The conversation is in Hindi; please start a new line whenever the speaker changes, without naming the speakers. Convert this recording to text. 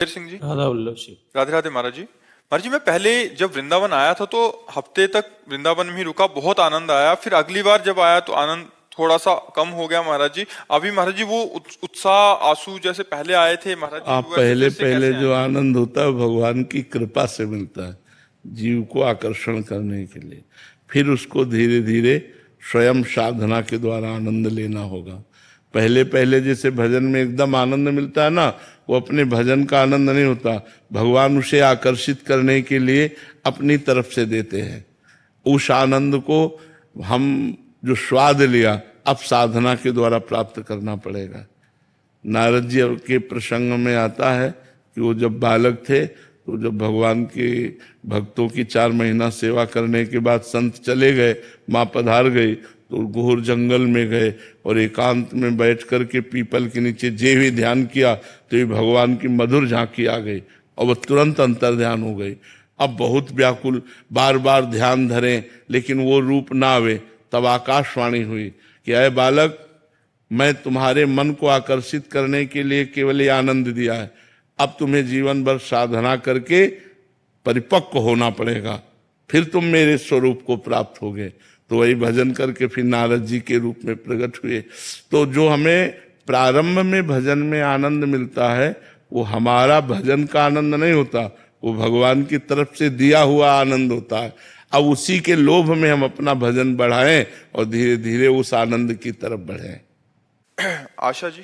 सिंह जी।
राधा वल्लभ सिंह।
राधे राधे महाराज जी। महाराज जी, मैं पहले जब वृंदावन आया था तो हफ्ते तक वृंदावन में ही रुका, बहुत आनंद आया। फिर अगली बार जब आया तो आनंद थोड़ा सा कम हो गया महाराज जी। अभी महाराज जी वो उत्साह आंसू जैसे पहले आए थे महाराज जी,
आप
वैसे
पहले
फिर से
पहले
कैसे
जो
आए?
आनंद होता है भगवान की कृपा से मिलता है, जीव को आकर्षण करने के लिए। फिर उसको धीरे धीरे स्वयं साधना के द्वारा आनंद लेना होगा। पहले पहले जैसे भजन में एकदम आनंद मिलता है ना, वो अपने भजन का आनंद नहीं होता, भगवान उसे आकर्षित करने के लिए अपनी तरफ से देते हैं। उस आनंद को हम जो स्वाद लिया अब साधना के द्वारा प्राप्त करना पड़ेगा। नारद जी के प्रसंग में आता है कि वो जब बालक थे तो जब भगवान के भक्तों की 4 महीना सेवा करने के बाद संत चले गए, माँ पधार गई, तो घोर जंगल में गए और एकांत में बैठ कर के पीपल के नीचे जे भी ध्यान किया तो ये भगवान की मधुर झांकी आ गई और वह तुरंत अंतर ध्यान हो गई। अब बहुत व्याकुल, बार बार ध्यान धरें लेकिन वो रूप ना आवे। तब आकाशवाणी हुई कि अय बालक, मैं तुम्हारे मन को आकर्षित करने के लिए केवल ये आनंद दिया है, अब तुम्हें जीवन भर साधना करके परिपक्व होना पड़ेगा, फिर तुम मेरे स्वरूप को प्राप्त होगे। तो वही भजन करके फिर नारद जी के रूप में प्रकट हुए। तो जो हमें प्रारंभ में भजन में आनंद मिलता है वो हमारा भजन का आनंद नहीं होता, वो भगवान की तरफ से दिया हुआ आनंद होता है। अब उसी के लोभ में हम अपना भजन बढ़ाएं और धीरे धीरे उस आनंद की तरफ बढ़ें।
आशा जी।